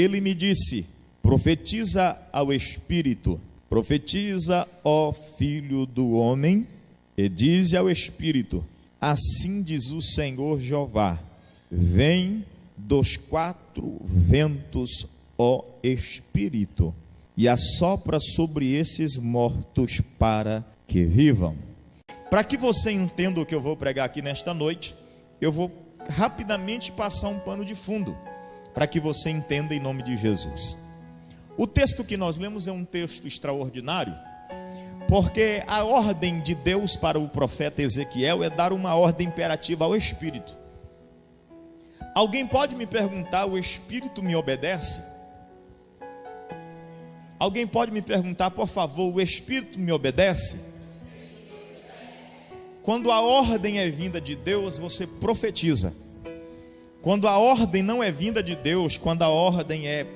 ele me disse: profetiza ao Espírito, profetiza, ó filho do homem, e dize ao Espírito: assim diz o Senhor Jeová, vem dos quatro ventos, ó Espírito, e assopra sobre esses mortos para que vivam. Para que você entenda o que eu vou pregar aqui nesta noite, eu vou rapidamente passar um pano de fundo, para que você entenda em nome de Jesus. O texto que nós lemos é um texto extraordinário, porque a ordem de Deus para o profeta Ezequiel é dar uma ordem imperativa ao Espírito. Alguém pode me perguntar: o Espírito me obedece? Alguém pode me perguntar, por favor, o Espírito me obedece? Quando a ordem é vinda de Deus, você profetiza. Quando a ordem não é vinda de Deus, quando a ordem é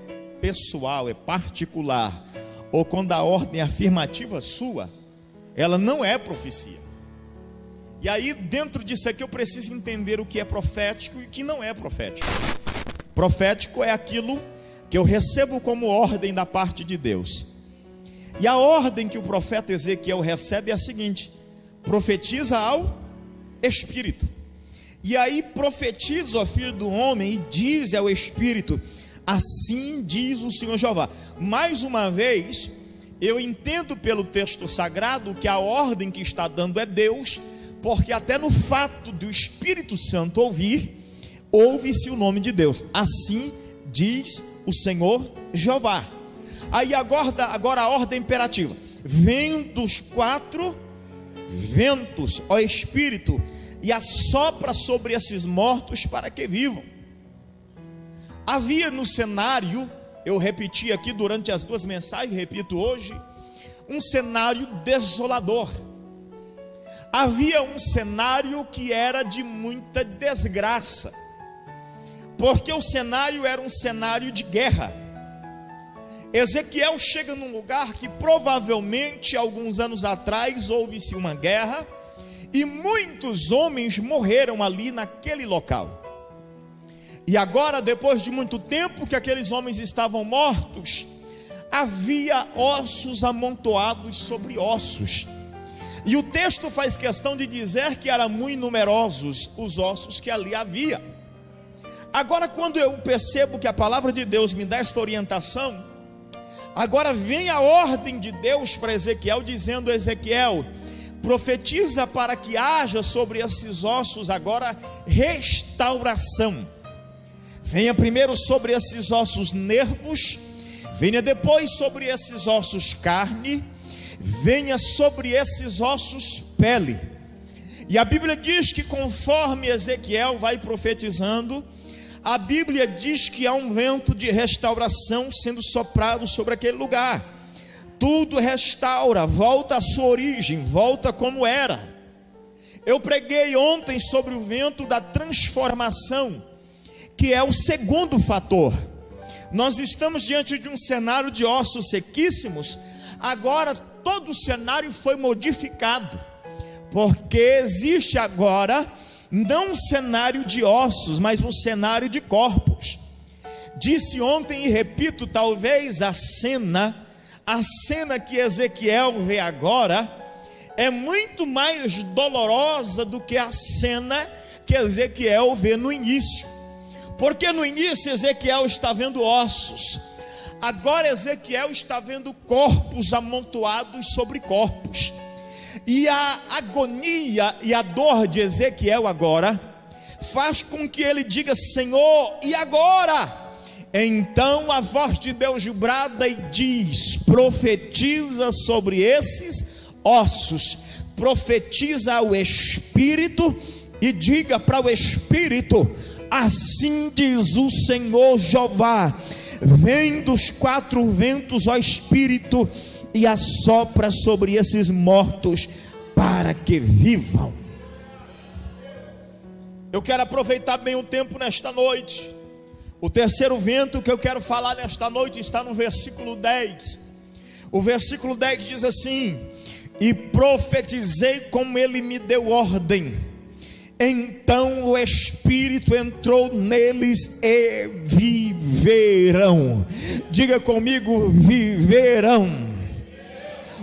pessoal, é particular, ou quando a ordem é afirmativa sua, ela não é profecia. E aí, dentro disso aqui, eu preciso entender o que é profético e o que não é profético. Profético é aquilo que eu recebo como ordem da parte de Deus. E a ordem que o profeta Ezequiel recebe é a seguinte: profetiza ao Espírito. E aí profetiza, ó filho do homem, e diz ao Espírito: assim diz o Senhor Jeová. Mais uma vez, eu entendo pelo texto sagrado que a ordem que está dando é Deus, porque até no fato do Espírito Santo ouvir, ouve-se o nome de Deus. Assim diz o Senhor Jeová. Aí agora a ordem imperativa: vem dos quatro ventos, ó Espírito, e assopra sobre esses mortos para que vivam. Havia no cenário, eu repeti aqui durante as duas mensagens, repito hoje, um cenário desolador. Havia um cenário que era de muita desgraça, porque o cenário era um cenário de guerra. Ezequiel chega num lugar que provavelmente alguns anos atrás houve-se uma guerra, e muitos homens morreram ali naquele local. E agora, depois de muito tempo que aqueles homens estavam mortos, havia ossos amontoados sobre ossos. E o texto faz questão de dizer que eram muito numerosos os ossos que ali havia. Agora, quando eu percebo que a palavra de Deus me dá esta orientação, agora vem a ordem de Deus para Ezequiel, dizendo: Ezequiel, profetiza para que haja sobre esses ossos agora restauração. Venha primeiro sobre esses ossos nervos, venha depois sobre esses ossos carne, venha sobre esses ossos pele. E a Bíblia diz que conforme Ezequiel vai profetizando, a Bíblia diz que há um vento de restauração sendo soprado sobre aquele lugar. Tudo restaura, volta à sua origem, volta como era. Eu preguei ontem sobre o vento da transformação, que é o segundo fator. Nós estamos diante de um cenário de ossos sequíssimos. Agora todo o cenário foi modificado, porque existe agora não um cenário de ossos, mas um cenário de corpos. Disse ontem e repito, talvez a cena que Ezequiel vê agora é muito mais dolorosa do que a cena que Ezequiel vê no início. Porque no início Ezequiel está vendo ossos, agora Ezequiel está vendo corpos amontoados sobre corpos. E a agonia e a dor de Ezequiel agora faz com que ele diga: Senhor, e agora? Então a voz de Deus brada e diz: profetiza sobre esses ossos, profetiza ao Espírito e diga para o Espírito: assim diz o Senhor Jeová, vem dos quatro ventos, ó Espírito, e assopra sobre esses mortos para que vivam. Eu quero aproveitar bem o tempo nesta noite. O terceiro vento que eu quero falar nesta noite está no versículo 10. O versículo 10 diz assim: e profetizei como ele me deu ordem, Então o Espírito entrou neles e viverão. Diga comigo, viverão.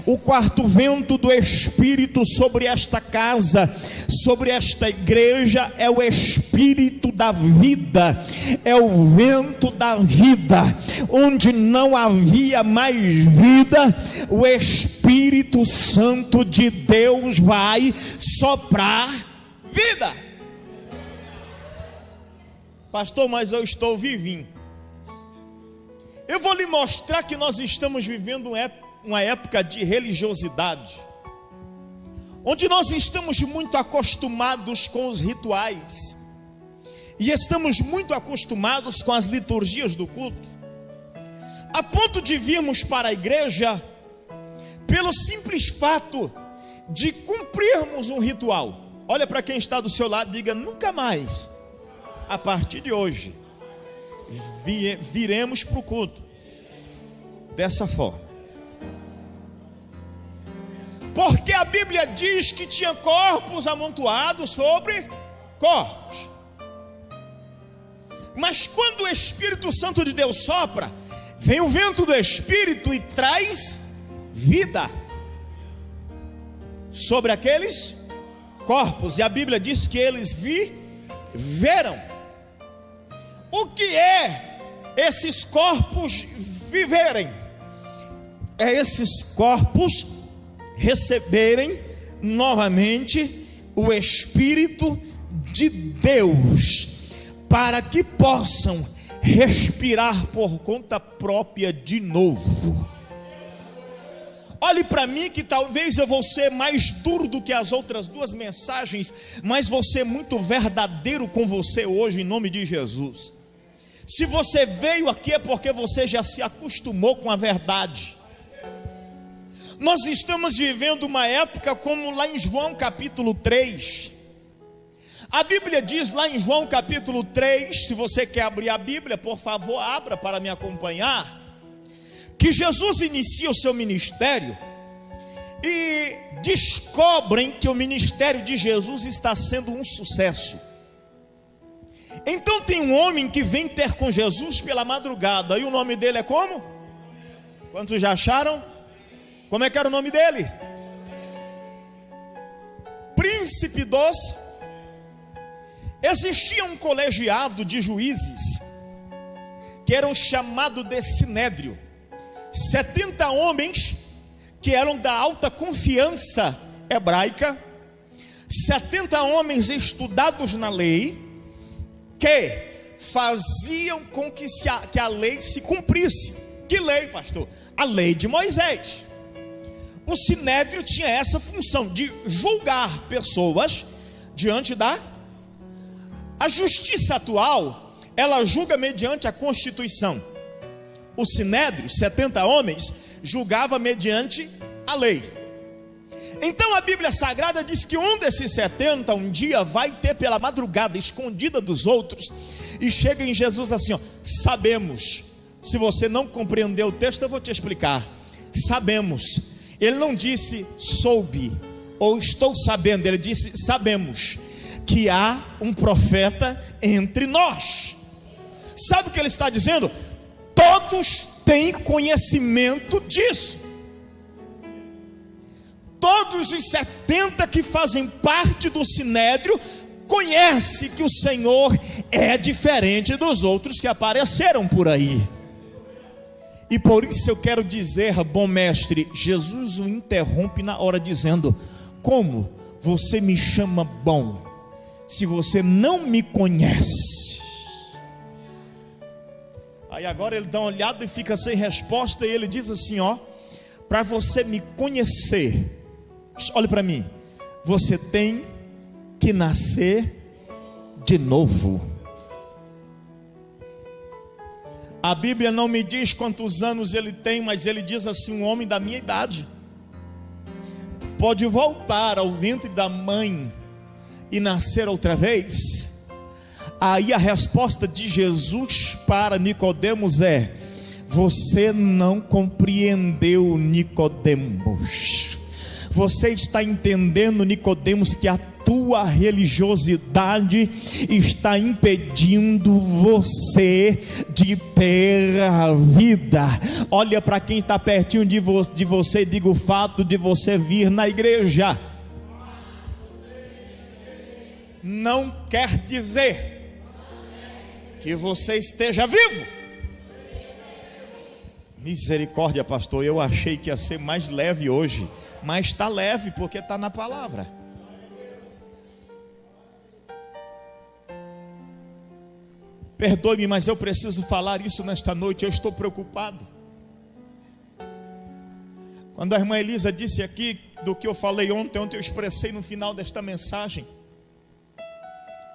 O quarto vento do Espírito sobre esta casa, sobre esta igreja, é o Espírito da vida, é o vento da vida. Onde não havia mais vida, o Espírito Santo de Deus vai soprar vida. Pastor, mas eu estou vivinho. Eu vou lhe mostrar que nós estamos vivendo uma época de religiosidade, onde nós estamos muito acostumados com os rituais, e estamos muito acostumados com as liturgias do culto, a ponto de virmos para a igreja pelo simples fato de cumprirmos um ritual. Olha para quem está do seu lado, diga: nunca mais, a partir de hoje, viremos para o culto dessa forma. Porque a Bíblia diz que tinha corpos amontoados sobre corpos. Mas quando o Espírito Santo de Deus sopra, vem o vento do Espírito e traz vida sobre aqueles corpos. E a Bíblia diz que eles viveram. O que é esses corpos viverem? É esses corpos receberem novamente o Espírito de Deus, para que possam respirar por conta própria de novo. Olhe para mim, que talvez eu vou ser mais duro do que as outras duas mensagens, mas vou ser muito verdadeiro com você hoje, em nome de Jesus. Se você veio aqui é porque você já se acostumou com a verdade. Nós estamos vivendo uma época como lá em João capítulo 3. A Bíblia diz lá em João capítulo 3, se você quer abrir a Bíblia, por favor, abra para me acompanhar, que Jesus inicia o seu ministério e descobrem que o ministério de Jesus está sendo um sucesso. Então tem um homem que vem ter com Jesus pela madrugada, e o nome dele é como? Quantos já acharam? Como é que era o nome dele? Príncipe dos. Existia um colegiado de juízes que eram chamados de Sinédrio. 70 homens que eram da alta confiança hebraica, 70 homens estudados na lei, que faziam com que a lei se cumprisse. Que lei, pastor? A lei de Moisés. O Sinédrio tinha essa função de julgar pessoas diante da... A justiça atual, ela julga mediante a Constituição. O Sinédrio, 70 homens, julgava mediante a lei. Então a Bíblia Sagrada diz que um desses 70 um dia vai ter pela madrugada, escondida dos outros, e chega em Jesus assim, ó: sabemos. Se você não compreendeu o texto, eu vou te explicar. Sabemos. Ele não disse soube ou estou sabendo, ele disse sabemos que há um profeta entre nós. Sabe o que ele está dizendo? Todos têm conhecimento disso. Todos os 70 que fazem parte do Sinédrio conhecem que o Senhor é diferente dos outros que apareceram por aí. E por isso eu quero dizer, bom mestre, Jesus o interrompe na hora dizendo: como você me chama bom, se você não me conhece? Aí agora ele dá uma olhada e fica sem resposta, e ele diz assim, ó: para você me conhecer, olhe para mim, você tem que nascer de novo. A Bíblia não me diz quantos anos ele tem, mas ele diz assim: um homem da minha idade pode voltar ao ventre da mãe e nascer outra vez? Aí a resposta de Jesus para Nicodemos é: você não compreendeu, Nicodemos. Você está entendendo, Nicodemos, que há tua religiosidade está impedindo você de ter a vida. Olha para quem está pertinho de você e diga: o fato de você vir na igreja não quer dizer que você esteja vivo. Misericórdia, pastor, eu achei que ia ser mais leve hoje, mas está leve porque está na palavra. Perdoe-me, mas eu preciso falar isso nesta noite. Eu estou preocupado. Quando a irmã Elisa disse aqui do que eu falei ontem eu expressei no final desta mensagem.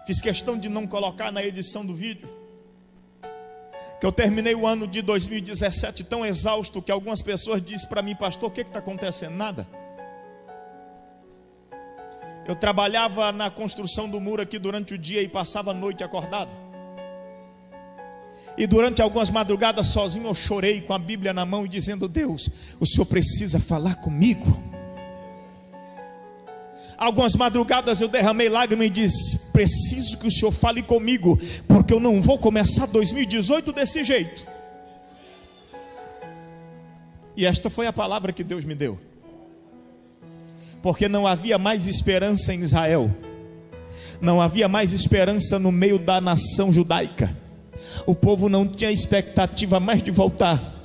Fiz questão de não colocar na edição do vídeo, que eu terminei o ano de 2017 tão exausto que algumas pessoas dizem para mim: pastor, o que está acontecendo? Nada. Eu trabalhava na construção do muro aqui durante o dia e passava a noite acordado. E durante algumas madrugadas sozinho eu chorei com a Bíblia na mão e dizendo: Deus, o Senhor precisa falar comigo. Algumas madrugadas eu derramei lágrimas e disse: preciso que o Senhor fale comigo, porque eu não vou começar 2018 desse jeito. E esta foi a palavra que Deus me deu. Porque não havia mais esperança em Israel, não havia mais esperança no meio da nação judaica. O povo não tinha expectativa mais de voltar.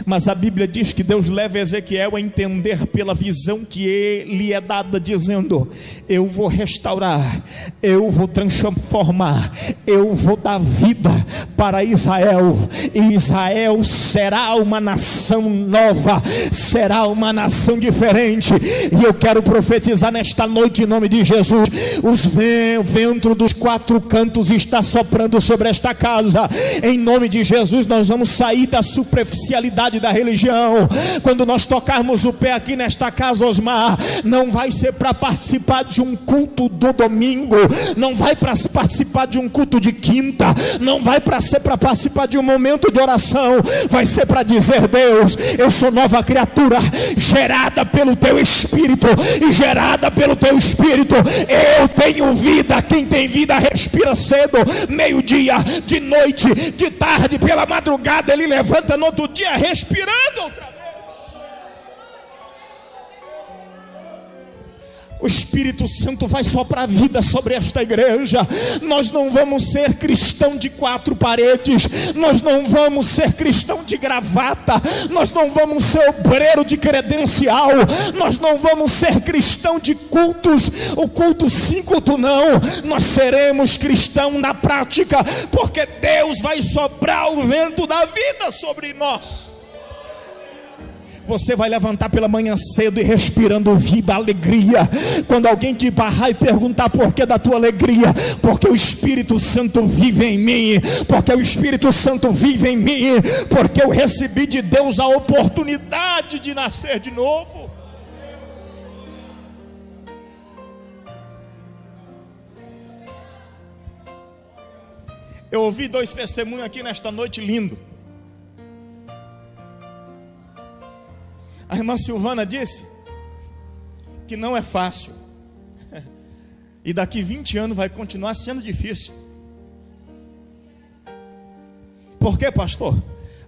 Mas a Bíblia diz que Deus leva Ezequiel a entender pela visão que lhe é dada, dizendo: eu vou restaurar, eu vou transformar, eu vou dar vida para Israel, e Israel será uma nação nova, será uma nação diferente. E eu quero profetizar nesta noite em nome de Jesus: o vento dos quatro cantos está soprando sobre esta casa. Em nome de Jesus nós vamos sair da superficialidade da religião. Quando nós tocarmos o pé aqui nesta casa, Osmar, não vai ser para participar de um culto do domingo, não vai para participar de um culto de quinta, não vai para ser para participar de um momento de oração, vai ser para dizer: Deus, eu sou nova criatura, gerada pelo teu Espírito, e gerada pelo teu Espírito eu tenho vida. Quem tem vida respira cedo, meio-dia, de noite, de tarde, pela madrugada ele levanta no outro dia respirando outra vez. O Espírito Santo vai soprar vida sobre esta igreja. Nós não vamos ser cristão de quatro paredes, nós não vamos ser cristão de gravata, nós não vamos ser obreiro de credencial, nós não vamos ser cristão de cultos, o culto sim, culto não. Nós seremos cristão na prática, porque Deus vai soprar o vento da vida sobre nós. Você vai levantar pela manhã cedo e respirando vida, alegria. Quando alguém te barrar e perguntar por que da tua alegria, porque o Espírito Santo vive em mim, porque o Espírito Santo vive em mim, porque eu recebi de Deus a oportunidade de nascer de novo. Eu ouvi dois testemunhos aqui nesta noite lindo. A irmã Silvana disse que não é fácil, e daqui 20 anos vai continuar sendo difícil. Por quê, pastor?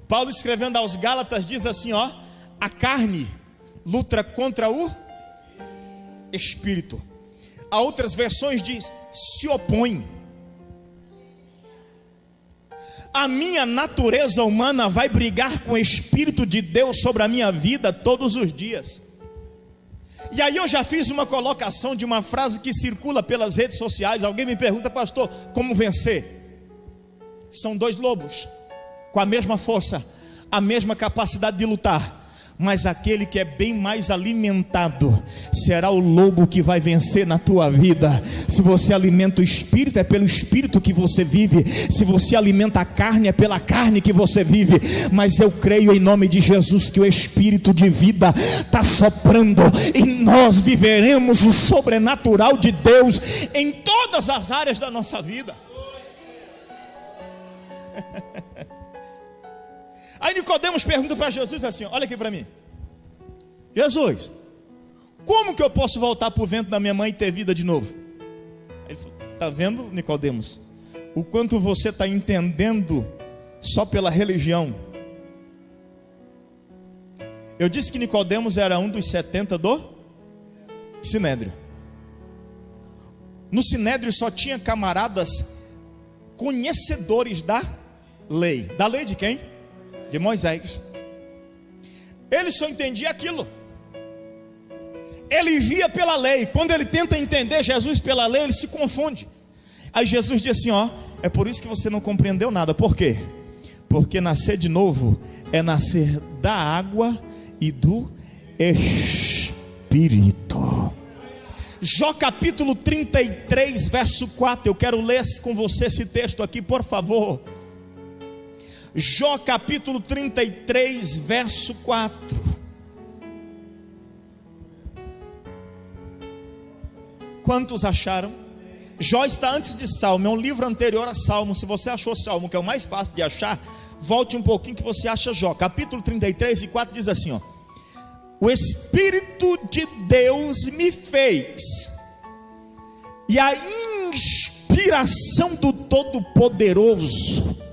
Paulo, escrevendo aos Gálatas, diz assim: a carne luta contra o Espírito. Há outras versões diz: se opõe. A minha natureza humana vai brigar com o Espírito de Deus sobre a minha vida todos os dias. E aí eu já fiz uma colocação de uma frase que circula pelas redes sociais. Alguém me pergunta: pastor, como vencer? São dois lobos com a mesma força, a mesma capacidade de lutar, mas aquele que é bem mais alimentado será o lobo que vai vencer na tua vida. Se você alimenta o Espírito, é pelo Espírito que você vive. Se você alimenta a carne, é pela carne que você vive. Mas eu creio em nome de Jesus que o Espírito de vida está soprando, e nós viveremos o sobrenatural de Deus em todas as áreas da nossa vida. Aí Nicodemos pergunta para Jesus assim: olha aqui para mim, Jesus, como que eu posso voltar para o ventre da minha mãe e ter vida de novo? Ele falou: está vendo, Nicodemos, o quanto você está entendendo só pela religião? Eu disse que Nicodemos era um dos 70 do Sinédrio. No Sinédrio só tinha camaradas conhecedores da lei. Da lei de quem? De Moisés. Ele só entendia aquilo. Ele via pela lei. Quando ele tenta entender Jesus pela lei, ele se confunde. Aí Jesus diz assim: ó, é por isso que você não compreendeu nada. Por quê? Porque nascer de novo é nascer da água e do Espírito. Jó capítulo 33, verso 4. Eu quero ler com você esse texto aqui, por favor. Jó capítulo 33, verso 4. Quantos acharam? Jó está antes de Salmo, é um livro anterior a Salmo. Se você achou Salmo, que é o mais fácil de achar, volte um pouquinho que você acha Jó. Capítulo 33 e 4 diz assim, ó: o Espírito de Deus me fez, e a inspiração do Todo-Poderoso.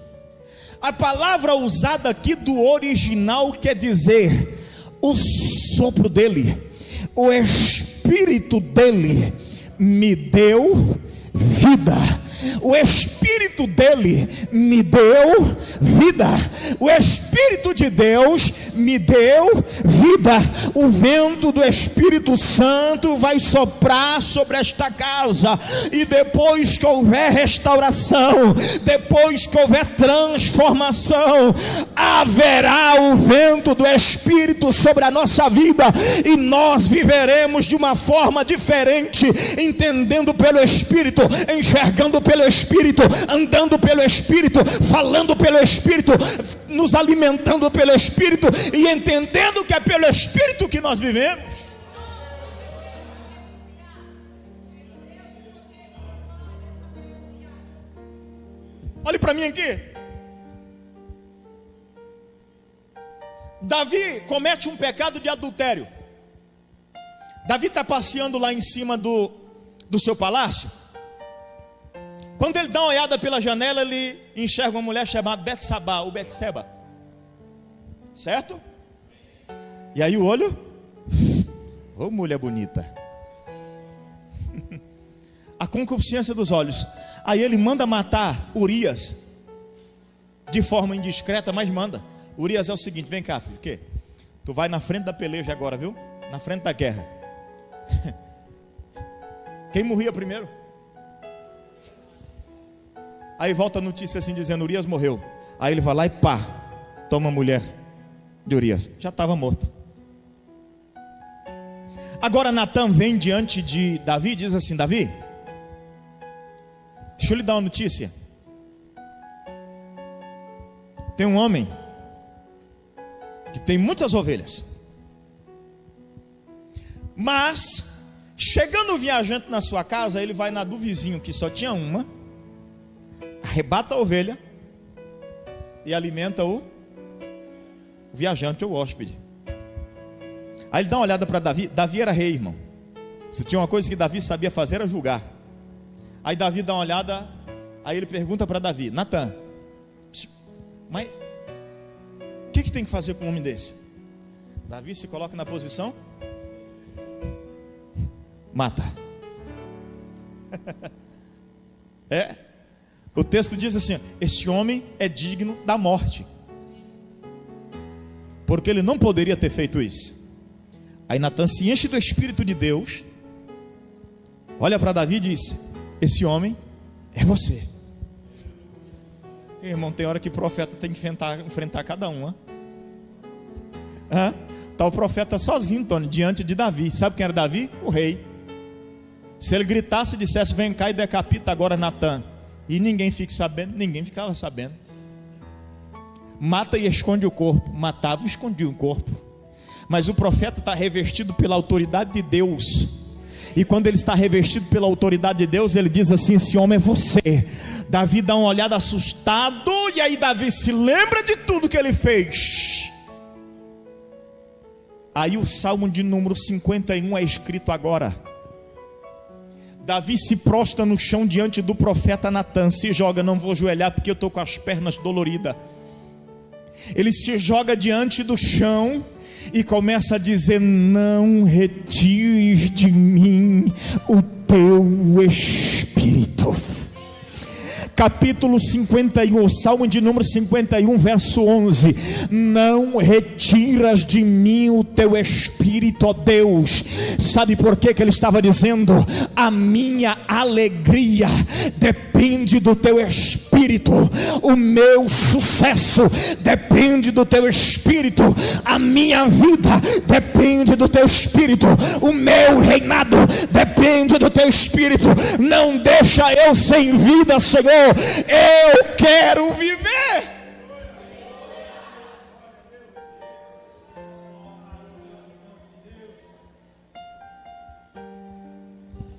A palavra usada aqui do original quer dizer o sopro dele, o Espírito dele me deu vida. O Espírito dele me deu vida. O Espírito de Deus me deu vida. O vento do Espírito Santo vai soprar sobre esta casa, e depois que houver restauração, depois que houver transformação, haverá o vento do Espírito sobre a nossa vida, e nós viveremos de uma forma diferente, entendendo pelo Espírito, enxergando pelo Espírito, andando pelo Espírito, falando pelo Espírito, nos alimentando pelo Espírito e entendendo que é pelo Espírito que nós vivemos. Olhe para mim aqui. Davi comete um pecado de adultério. Davi está passeando lá em cima do seu palácio. Quando ele dá uma olhada pela janela, ele enxerga uma mulher chamada Betsabá, ou Betseba, certo? E aí o olho, ô mulher bonita, a concupiscência dos olhos. Aí ele manda matar Urias, de forma indiscreta, mas manda. Urias é o seguinte: vem cá, filho, o quê? Tu vai na frente da peleja agora, viu? Na frente da guerra. Quem morria primeiro? Aí volta a notícia assim dizendo: Urias morreu. Aí ele vai lá e pá, toma a mulher de Urias. Já estava morto. Agora Natã vem diante de Davi e diz assim: Davi, deixa eu lhe dar uma notícia. Tem um homem que tem muitas ovelhas, mas chegando o viajante na sua casa, ele vai na do vizinho que só tinha uma, arrebata a ovelha e alimenta o viajante ou hóspede. Aí ele dá uma olhada para Davi. Davi era rei, irmão. Se tinha uma coisa que Davi sabia fazer, era julgar. Aí Davi dá uma olhada, aí ele pergunta para Davi: Natã, mas o que tem que fazer com um homem desse? Davi se coloca na posição: mata. É. O texto diz assim: esse homem é digno da morte, porque ele não poderia ter feito isso. Aí Natã se enche do Espírito de Deus, olha para Davi e diz: esse homem é você. Irmão, tem hora que o profeta tem que enfrentar cada um. Está o profeta sozinho, Tony, diante de Davi. Sabe quem era Davi? O rei. Se ele gritasse e dissesse: vem cá e decapita agora Natã, e ninguém fique sabendo, ninguém ficava sabendo. Mata e esconde o corpo. Matava e escondia o corpo. Mas o profeta está revestido pela autoridade de Deus, e quando ele está revestido pela autoridade de Deus, ele diz assim: esse homem é você. Davi dá uma olhada assustado, e aí Davi se lembra de tudo que ele fez. Aí o Salmo de número 51 é escrito agora. Davi se prostra no chão diante do profeta Natan, se joga, não vou ajoelhar porque eu estou com as pernas doloridas. Ele se joga diante do chão e começa a dizer: não retires de mim o teu espírito. Capítulo 51, Salmo de número 51, verso 11: não retiras de mim o teu espírito, ó Deus. Sabe por que ele estava dizendo? A minha alegria depende do teu espírito, o meu sucesso depende do teu espírito, a minha vida depende do teu espírito, o meu reinado depende do teu espírito. Não deixa eu sem vida, Senhor. Eu quero viver.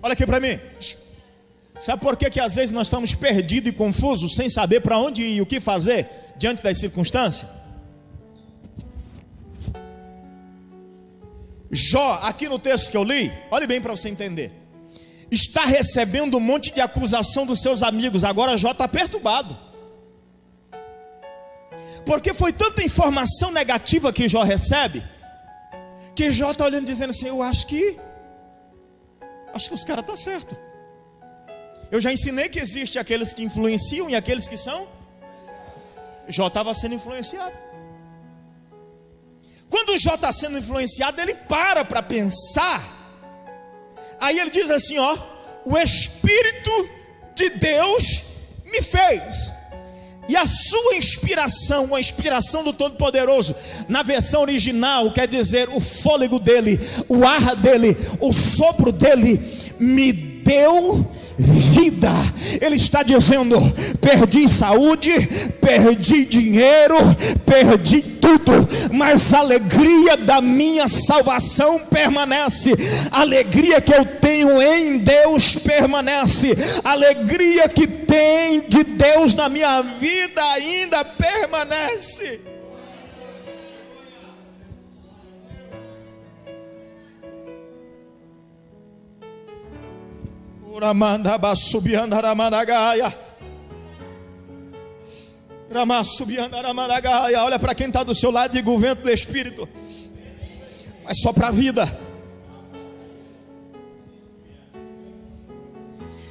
Olha aqui para mim. Sabe por que às vezes nós estamos perdidos e confusos, sem saber para onde ir e o que fazer diante das circunstâncias? Jó, aqui no texto que eu li, olhe bem para você entender, está recebendo um monte de acusação dos seus amigos. Agora Jó está perturbado, porque foi tanta informação negativa que Jó recebe, que Jó está olhando dizendo assim: eu acho que os caras estão certos. Eu já ensinei que existe aqueles que influenciam e aqueles que são. Jó estava sendo influenciado. Quando Jó está sendo influenciado, ele para pensar. Aí ele diz assim: ó, o Espírito de Deus me fez. E a sua inspiração, a inspiração do Todo-Poderoso, na versão original, quer dizer o fôlego dele, o ar dele, o sopro dele, me deu vida. Ele está dizendo: perdi saúde, perdi dinheiro, perdi tudo, mas a alegria da minha salvação permanece, a alegria que eu tenho em Deus permanece, a alegria que tem de Deus na minha vida ainda permanece. Olha para quem está do seu lado e diga: o vento do Espírito vai soprar a vida.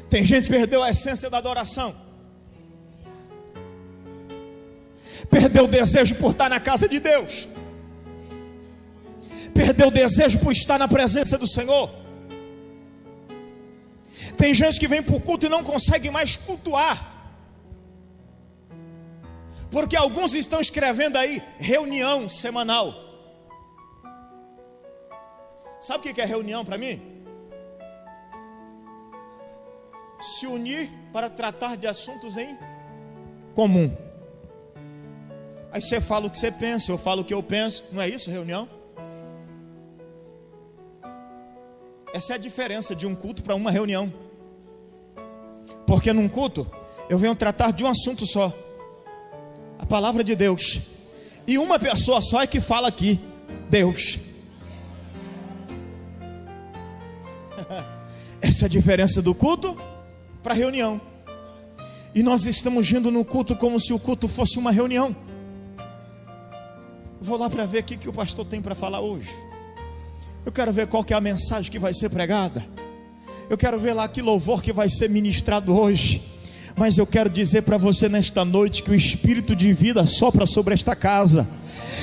Tem gente que perdeu a essência da adoração, perdeu o desejo por estar na casa de Deus, perdeu o desejo por estar na presença do Senhor. Tem gente que vem para o culto e não consegue mais cultuar, porque alguns estão escrevendo aí reunião semanal. Sabe o que é reunião para mim? Se unir para tratar de assuntos em comum. Aí você fala o que você pensa, eu falo o que eu penso. Não é isso reunião? Essa é a diferença de um culto para uma reunião. Porque num culto eu venho tratar de um assunto só, a palavra de Deus, e uma pessoa só é que fala aqui: Deus. Essa é a diferença do culto para a reunião. E nós estamos indo no culto como se o culto fosse uma reunião. Vou lá para ver o que o pastor tem para falar hoje. Eu quero ver qual que é a mensagem que vai ser pregada. Eu quero ver lá que louvor que vai ser ministrado hoje. Mas eu quero dizer para você nesta noite que o Espírito de vida sopra sobre esta casa,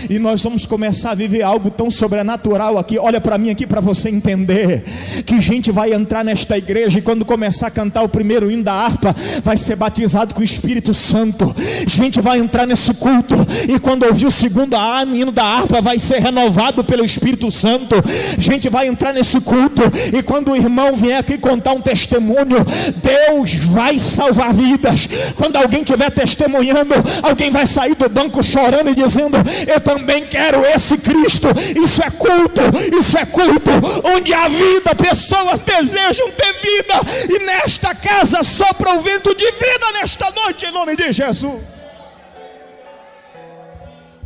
e nós vamos começar a viver algo tão sobrenatural aqui. Olha para mim aqui, para você entender que gente vai entrar nesta igreja e quando começar a cantar o primeiro hino da harpa, vai ser batizado com o Espírito Santo. Gente vai entrar nesse culto e quando ouvir o segundo hino da harpa, vai ser renovado pelo Espírito Santo. Gente vai entrar nesse culto e quando o irmão vier aqui contar um testemunho, Deus vai salvar vidas. Quando alguém estiver testemunhando, alguém vai sair do banco chorando e dizendo: eu também quero esse Cristo. Isso é culto, onde há vida, pessoas desejam ter vida, e nesta casa sopra o vento de vida nesta noite, em nome de Jesus.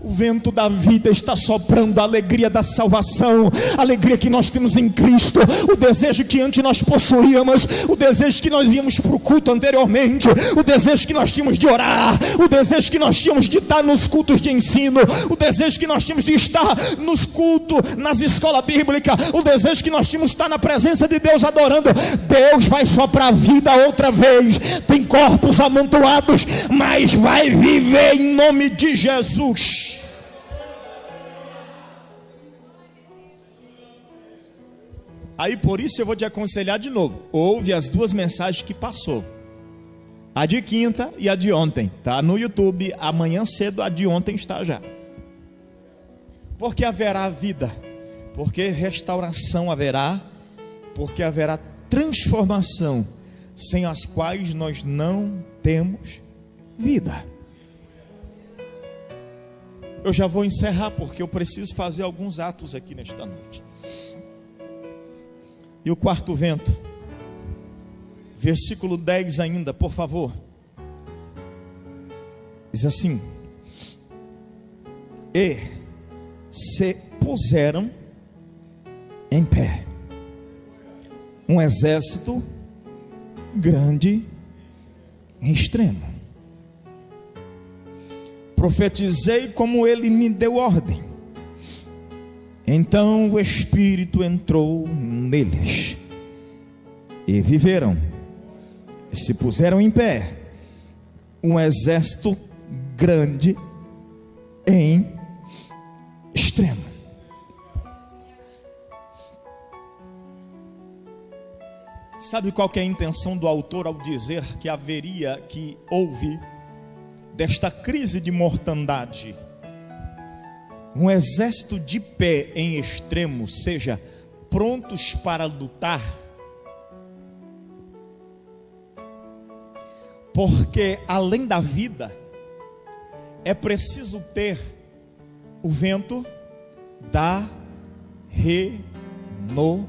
O vento da vida está soprando, a alegria da salvação, a alegria que nós temos em Cristo, o desejo que antes nós possuíamos, o desejo que nós íamos para o culto anteriormente, o desejo que nós tínhamos de orar, o desejo que nós tínhamos de estar nos cultos de ensino, o desejo que nós tínhamos de estar nos cultos, nas escolas bíblicas, o desejo que nós tínhamos de estar na presença de Deus adorando. Deus vai soprar a vida outra vez. Tem corpos amontoados, mas vai viver em nome de Jesus. Aí por isso eu vou te aconselhar de novo. Ouve as duas mensagens que passou. A de quinta e a de ontem. Está no YouTube. Amanhã cedo a de ontem está já. Porque haverá vida. Porque restauração haverá. Porque haverá transformação. Sem as quais nós não temos vida. Eu já vou encerrar porque eu preciso fazer alguns atos aqui nesta noite. E o quarto vento, versículo 10 ainda, por favor. Diz assim: e se puseram em pé um exército grande em extremo. Profetizei como ele me deu ordem. Então o Espírito entrou neles e viveram, e se puseram em pé um exército grande em extremo. Sabe qual que é a intenção do autor ao dizer que houve desta crise de mortandade? Um exército de pé em extremo, seja, prontos para lutar. Porque além da vida, é preciso ter o vento da renovação.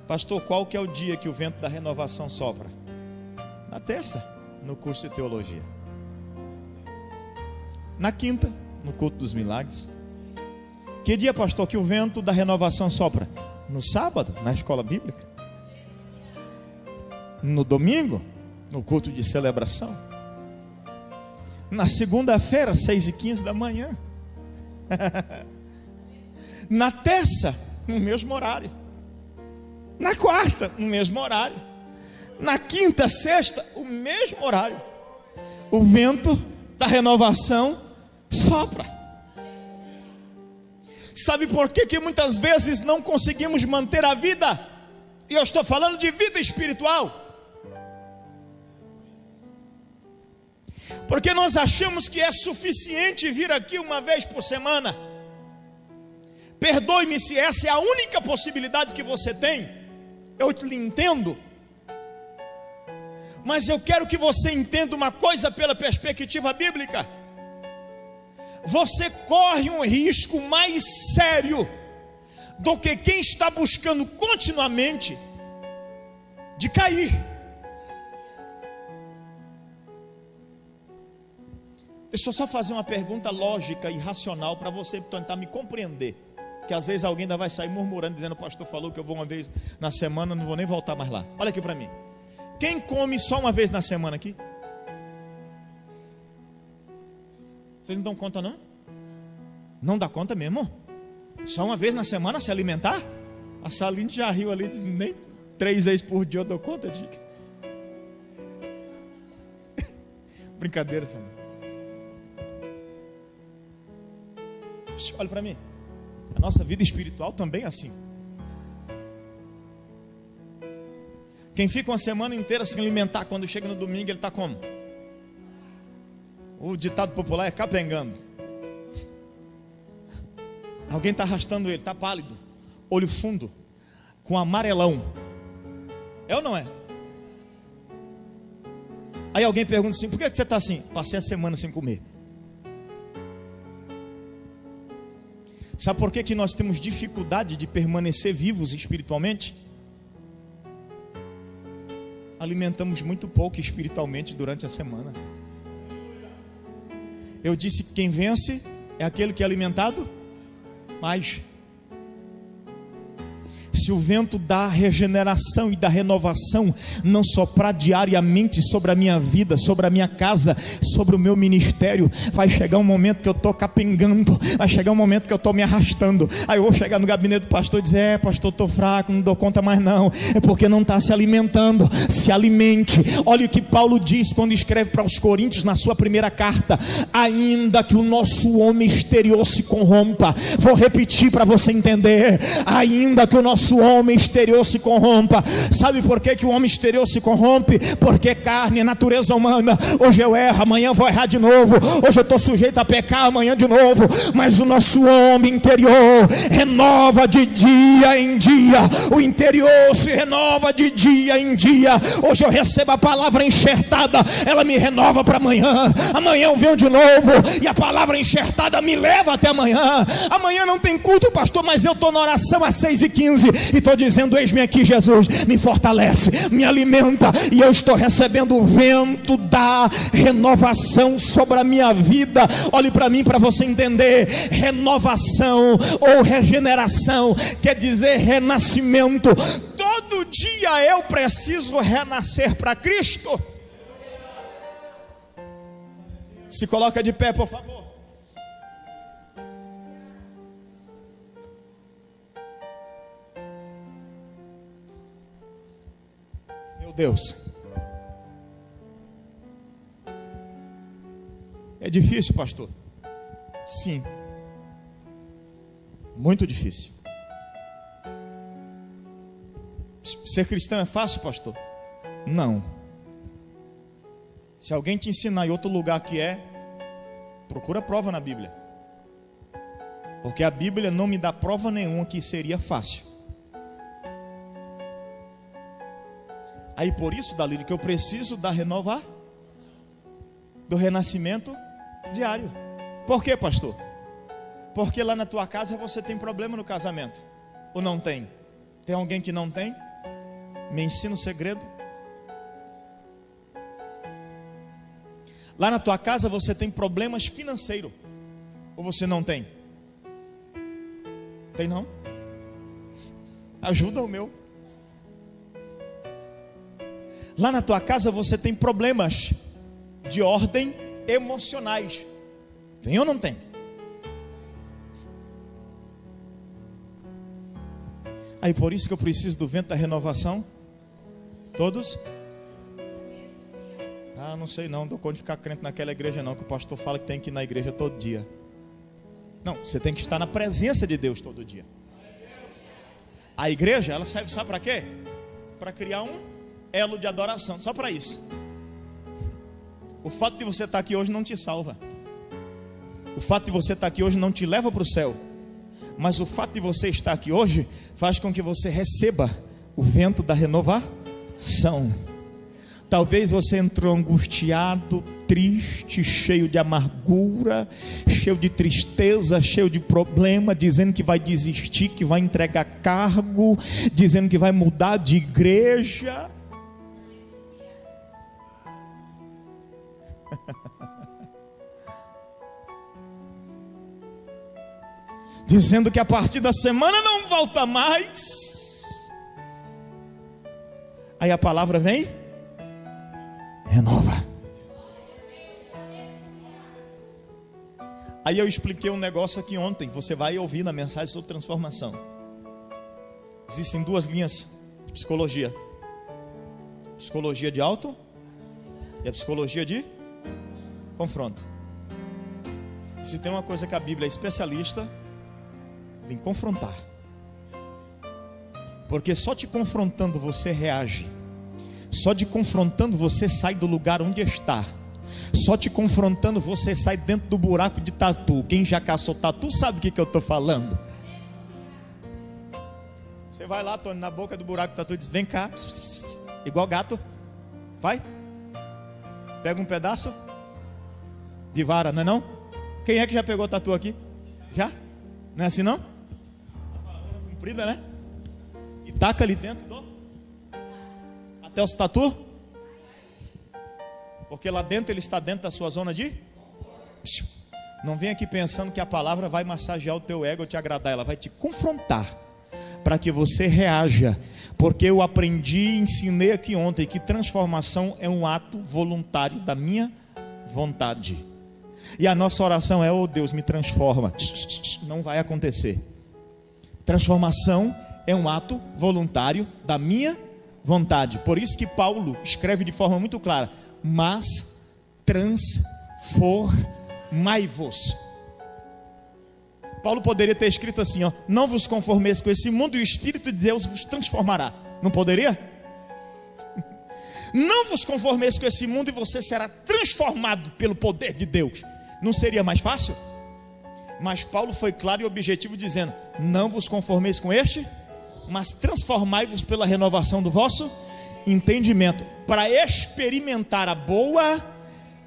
Pastor, qual que é o dia que o vento da renovação sopra? Na terça, no curso de teologia. Na quinta, no culto dos milagres. Que dia, pastor, que o vento da renovação sopra? No sábado, na escola bíblica. No domingo, no culto de celebração. Na segunda-feira, 6h15 da manhã. Na terça, no mesmo horário. Na quarta, no mesmo horário. Na quinta, sexta, o mesmo horário. O vento da renovação sopra. Sabe por que muitas vezes não conseguimos manter a vida? E eu estou falando de vida espiritual. Porque nós achamos que é suficiente vir aqui uma vez por semana. Perdoe-me se essa é a única possibilidade que você tem. Eu lhe entendo. Mas eu quero que você entenda uma coisa pela perspectiva bíblica. Você corre um risco mais sério do que quem está buscando continuamente de cair. Deixa eu só fazer uma pergunta lógica e racional para você tentar me compreender. Que às vezes alguém ainda vai sair murmurando, dizendo: o pastor falou que eu vou uma vez na semana, não vou nem voltar mais lá. Olha aqui para mim. Quem come só uma vez na semana aqui? Vocês não dão conta não? Não dá conta mesmo? Só uma vez na semana se alimentar? A Saline já riu ali, disse, nem 3 vezes por dia eu dou conta, Dica. Brincadeira, Saline. Olha para mim. A nossa vida espiritual também é assim. Quem fica uma semana inteira sem alimentar, quando chega no domingo ele está como? O ditado popular é capengando. Alguém está arrastando ele, está pálido, olho fundo, com amarelão. É ou não é? Aí alguém pergunta assim: por que você está assim? Passei a semana sem comer. Sabe por que nós temos dificuldade de permanecer vivos espiritualmente? alimentamos muito pouco espiritualmente durante a semana. Eu disse que quem vence é aquele que é alimentado mais. Se o vento da regeneração e da renovação não soprar diariamente sobre a minha vida, sobre a minha casa, sobre o meu ministério, vai chegar um momento que eu estou capengando, vai chegar um momento que eu estou me arrastando. Aí eu vou chegar no gabinete do pastor e dizer: pastor, estou fraco, não dou conta mais não. É porque não está se alimentando. Se alimente. Olha o que Paulo diz quando escreve para os Coríntios na sua primeira carta: ainda que o nosso homem exterior se corrompa. Vou repetir para você entender: ainda que o nosso homem exterior se corrompa. Sabe por que o homem exterior se corrompe? Porque carne é natureza humana. Hoje eu erro, amanhã vou errar de novo. Hoje eu estou sujeito a pecar, amanhã de novo. Mas o nosso homem interior renova de dia em dia. O interior se renova de dia em dia. Hoje eu recebo a palavra enxertada, ela me renova para amanhã. Amanhã eu venho de novo e a palavra enxertada me leva até amanhã. Amanhã não tem culto, pastor, mas eu estou na oração às 6h15 e estou dizendo: eis-me aqui, Jesus, me fortalece, me alimenta, e eu estou recebendo o vento da renovação sobre a minha vida. Olhe para mim para você entender: renovação ou regeneração quer dizer renascimento. Todo dia eu preciso renascer para Cristo. Se coloca de pé, por favor. Meu Deus, é difícil, pastor? Sim, muito difícil. Ser cristão é fácil, pastor? Não. Se alguém te ensinar em outro lugar que é, procura prova na Bíblia, porque a Bíblia não me dá prova nenhuma que seria fácil. Aí por isso, Dalírio, que eu preciso da renovar, do renascimento diário. Por quê, pastor? Porque lá na tua casa você tem problema no casamento, ou não tem? Tem alguém que não tem? Me ensina o segredo. Lá na tua casa você tem problemas financeiros, ou você não tem? Tem não? Ajuda o meu. Lá na tua casa você tem problemas de ordem emocionais. Tem ou não tem? Aí por isso que eu preciso do vento da renovação. Todos? Não sei não dou conta de ficar crente naquela igreja não, que o pastor fala que tem que ir na igreja todo dia. Não, você tem que estar na presença de Deus todo dia. A igreja, ela serve, sabe para quê? Para criar um elo de adoração, só para isso. O fato de você estar aqui hoje não te salva. O fato de você estar aqui hoje não te leva para o céu. Mas o fato de você estar aqui hoje faz com que você receba o vento da renovação. Talvez você entrou angustiado, triste, cheio de amargura, cheio de tristeza, cheio de problema, dizendo que vai desistir, que vai entregar cargo, dizendo que vai mudar de igreja. Dizendo que a partir da semana não volta mais. Aí a palavra vem: renova. Aí eu expliquei um negócio aqui ontem, você vai ouvir na mensagem sobre transformação. Existem duas linhas de psicologia: psicologia de auto e a psicologia de confronto. E se tem uma coisa que a Bíblia é especialista, em confrontar. Porque só te confrontando você reage. Só te confrontando você sai do lugar onde está. Só te confrontando você sai dentro do buraco de tatu. Quem já caçou tatu sabe o que eu estou falando. Você vai lá, Tony, na boca do buraco de tatu e diz: vem cá, igual gato. Vai. Pega um pedaço de vara, não é não? Quem é que já pegou tatu aqui? Já? Não é assim não? Comprida, né? E taca ali dentro até os tatu Porque lá dentro ele está dentro da sua zona de... Não vem aqui pensando que a palavra vai massagear o teu ego ou te agradar. Ela vai te confrontar para que você reaja. Porque eu aprendi e ensinei aqui ontem que transformação é um ato voluntário da minha vontade. E a nossa oração é: oh Deus, me transforma. Não vai acontecer. Transformação é um ato voluntário da minha vontade. Por isso que Paulo escreve de forma muito clara: mas transformai-vos. Paulo poderia ter escrito assim, ó: não vos conformeis com esse mundo, e o Espírito de Deus vos transformará. Não poderia? Não vos conformeis com esse mundo e você será transformado pelo poder de Deus. Não seria mais fácil? Mas Paulo foi claro e objetivo dizendo: não vos conformeis com este, mas transformai-vos pela renovação do vosso entendimento, para experimentar a boa,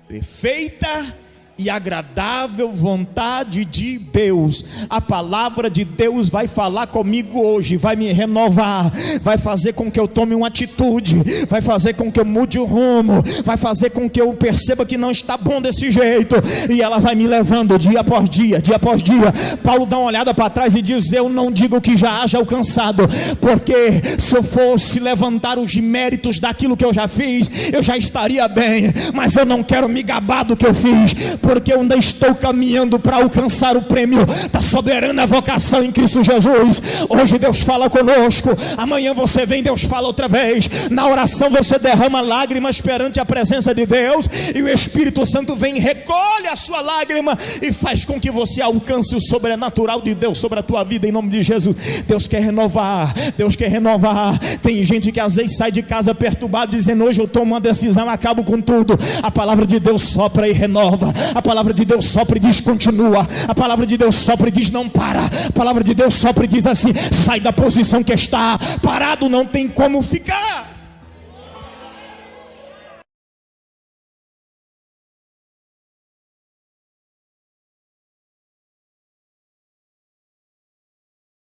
perfeita e agradável vontade de Deus. A palavra de Deus vai falar comigo hoje, vai me renovar, vai fazer com que eu tome uma atitude, vai fazer com que eu mude o rumo, vai fazer com que eu perceba que não está bom desse jeito, e ela vai me levando dia após dia, dia após dia. Paulo dá uma olhada para trás e diz: eu não digo que já haja alcançado, porque se eu fosse levantar os méritos daquilo que eu já fiz, eu já estaria bem, mas eu não quero me gabar do que eu fiz, porque eu ainda estou caminhando para alcançar o prêmio da soberana vocação em Cristo Jesus. Hoje Deus fala conosco, amanhã você vem, Deus fala outra vez. Na oração você derrama lágrimas perante a presença de Deus, e o Espírito Santo vem, recolhe a sua lágrima e faz com que você alcance o sobrenatural de Deus sobre a tua vida, em nome de Jesus. Deus quer renovar, Deus quer renovar. Tem gente que às vezes sai de casa perturbado, dizendo: hoje eu tomo uma decisão, acabo com tudo. A palavra de Deus sopra e renova. A palavra de Deus sopra e diz: continua. A palavra de Deus sopra e diz: não para. A palavra de Deus sopra e diz assim: sai da posição que está. Parado não tem como ficar.